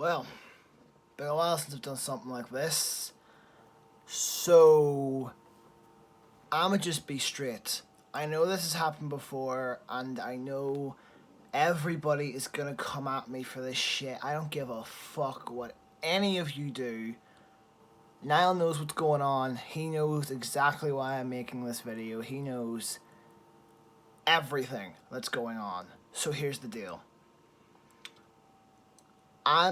Well, been a while since I've done something like this. So, I'ma just be straight. I know this has happened before, and I know everybody is gonna come at me for this shit. I don't give a fuck what any of you do. Niall knows what's going on. He knows exactly why I'm making this video. He knows everything that's going on. So here's the deal. I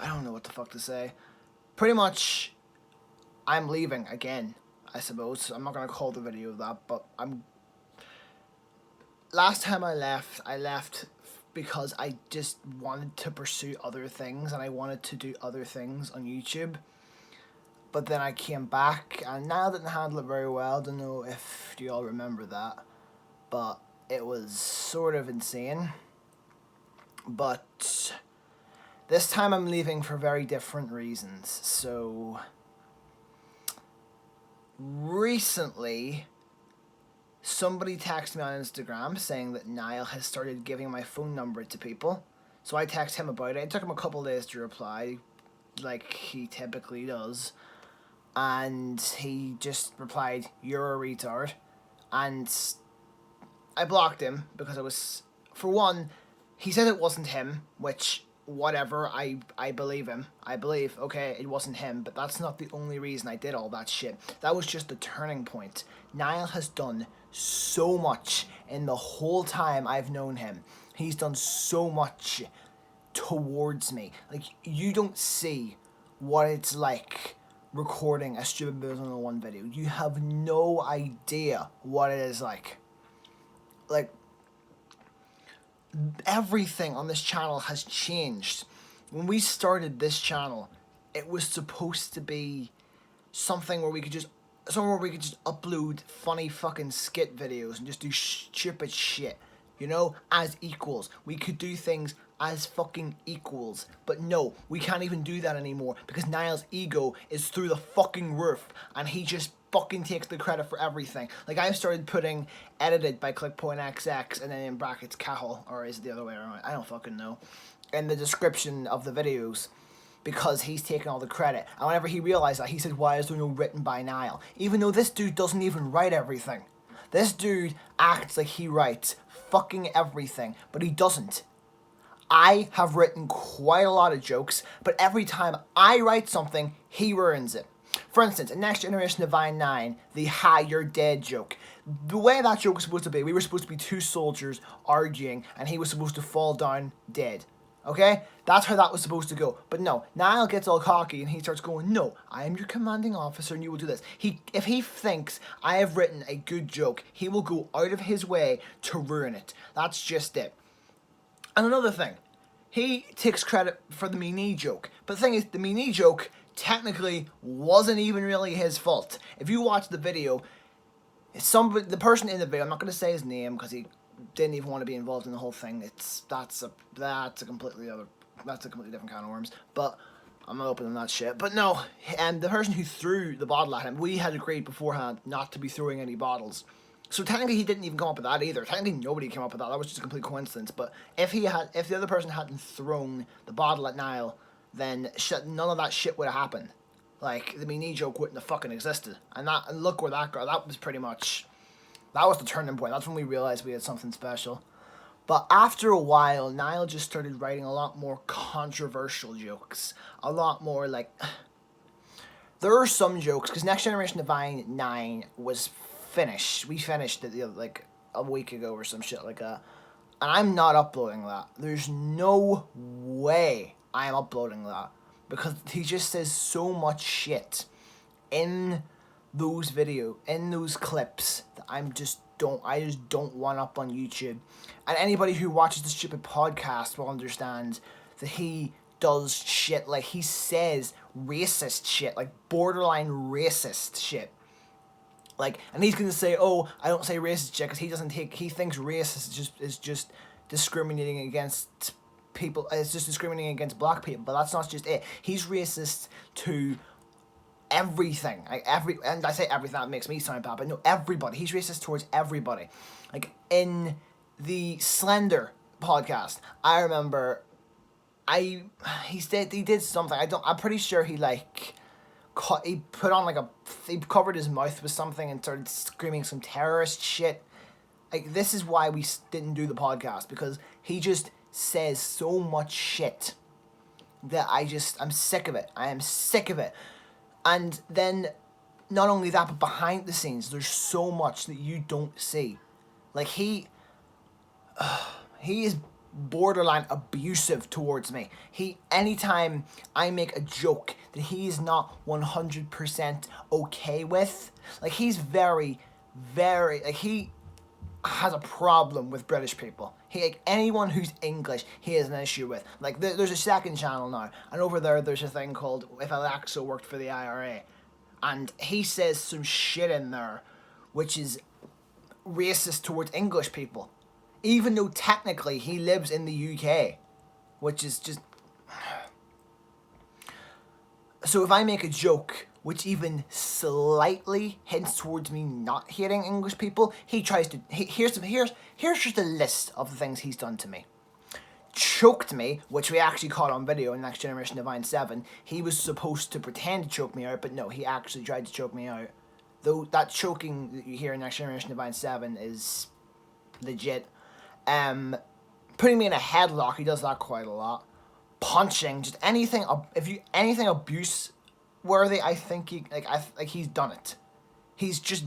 don't know what the fuck to say. Pretty much, I'm leaving again, I suppose. I'm not gonna call the video that, but last time I left because I just wanted to pursue other things and I wanted to do other things on YouTube. But then I came back and Niall didn't handle it very well. Don't know if you all remember that, but it was sort of insane. But this time I'm leaving for very different reasons. So recently, somebody texted me on Instagram saying that Niall has started giving my phone number to people. So I texted him about it. It took him a couple of days to reply, like he typically does. And he just replied, "You're a retard." And I blocked him because I was, for one, he said it wasn't him, which, whatever, I believe him. I believe, okay, it wasn't him, but that's not the only reason I did all that shit. That was just the turning point. Niall has done so much in the whole time I've known him. He's done so much towards me. Like, you don't see what it's like recording a Stupid Moves 101 video. You have no idea what it is like. Like, everything on this channel has changed. When we started this channel, it was supposed to be something where we could just upload funny fucking skit videos and just do stupid shit, you know, as equals. We could do things as fucking equals, but no, we can't even do that anymore because Niall's ego is through the fucking roof and he just fucking takes the credit for everything. Like, I've started putting edited by ClickPointXX and then in brackets Cahill, or is it the other way around? I don't fucking know, in the description of the videos, because he's taking all the credit. And whenever he realized that, he said, "Why is there no written by Niall?" Even though this dude doesn't even write everything. This dude acts like he writes fucking everything, but he doesn't. I have written quite a lot of jokes, but every time I write something, he ruins it. For instance, in Next Generation Divine 9, the "ha, you're dead" joke. The way that joke was supposed to be, we were supposed to be two soldiers arguing, and he was supposed to fall down dead. Okay? That's how that was supposed to go. But no, Niall gets all cocky and he starts going, "No, I am your commanding officer and you will do this." If he thinks I have written a good joke, he will go out of his way to ruin it. That's just it. And another thing, he takes credit for the me knee joke. But the thing is, the me knee joke technically wasn't even really his fault. If you watch the video, the person in the video, I'm not going to say his name because he didn't even want to be involved in the whole thing. That's a completely different can of worms. But I'm not opening that shit. But no, and the person who threw the bottle at him, we had agreed beforehand not to be throwing any bottles. So technically he didn't even come up with that either. Technically nobody came up with that. That was just a complete coincidence. But if the other person hadn't thrown the bottle at Niall, then none of that shit would have happened. Like, the me knee joke wouldn't have fucking existed. And look where that got. That was the turning point. That's when we realized we had something special. But after a while, Niall just started writing a lot more controversial jokes. A lot more like, there are some jokes, because Next Generation Divine 9 was finished. We finished it like a week ago or some shit like that. And I'm not uploading that. There's no way I am uploading that. Because he just says so much shit in those clips that I just don't want up on YouTube. And anybody who watches the stupid podcast will understand that he does shit, like he says racist shit, like borderline racist shit. Like, and he's gonna say, "Oh, I don't say racist shit," because he thinks racist is just discriminating against people. It's just discriminating against black people, but that's not just it. He's racist to everything. Like, and I say everything, that makes me sound bad, but no, everybody. He's racist towards everybody. Like, in the Slender podcast, I remember he did something. I'm pretty sure he like he put on like he covered his mouth with something and started screaming some terrorist shit. Like, this is why we didn't do the podcast, because he just says so much shit that I'm sick of it. I am sick of it. And then, not only that, but behind the scenes, there's so much that you don't see. Like, he is borderline abusive towards me. Anytime I make a joke that he is not 100% okay with, like, he's very, very, like, he has a problem with British people. Like, anyone who's English, he has an issue with. Like, there's a second channel now, and over there's a thing called If Alexa Worked for the IRA, and he says some shit in there which is racist towards English people, even though technically he lives in the UK, which is just... So if I make a joke which even slightly hints towards me not hating English people, he tries to... Here's just a list of the things he's done to me. Choked me, which we actually caught on video in Next Generation Divine 7. He was supposed to pretend to choke me out, but no, he actually tried to choke me out. Though that choking that you hear in Next Generation Divine 7 is legit. Putting me in a headlock, he does that quite a lot. Punching, just anything abuse worthy, I think he's done it. He's just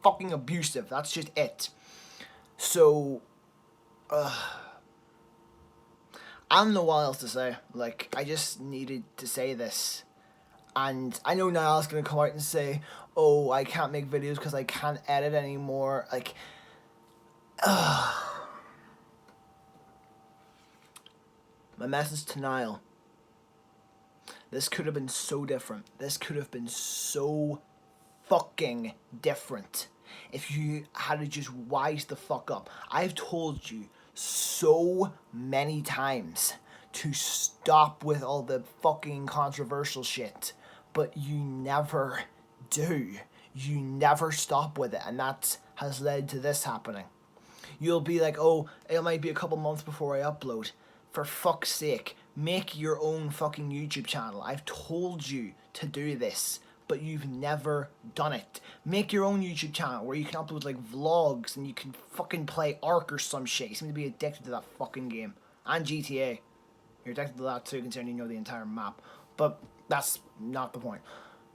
fucking abusive. That's just it. So, I don't know what else to say. Like, I just needed to say this. And I know Niall's gonna come out and say, oh, I can't make videos because I can't edit anymore. Like, my message to Niall. This could have been so different. This could have been so fucking different if you had to just wise the fuck up. I've told you so many times to stop with all the fucking controversial shit, but you never do. You never stop with it, and that has led to this happening. You'll be like, oh, it might be a couple months before I upload. For fuck's sake, make your own fucking YouTube channel. I've told you to do this, but you've never done it. Make your own YouTube channel where you can upload like vlogs and you can fucking play Ark or some shit. You seem to be addicted to that fucking game. And GTA. You're addicted to that too, considering you know the entire map. But that's not the point.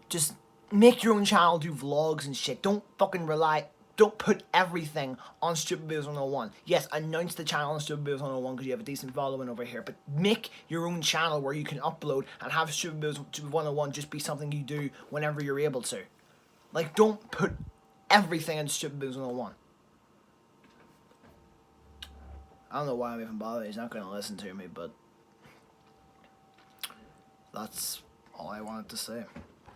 Just make your own channel, do vlogs and shit. Don't put everything on Stupid Videos 101. Yes, announce the channel on Stupid Videos 101 because you have a decent following over here, but make your own channel where you can upload and have Stupid Videos 101 just be something you do whenever you're able to. Like, don't put everything on Stupid Videos 101. I don't know why I'm even bothered. He's not going to listen to me, but that's all I wanted to say.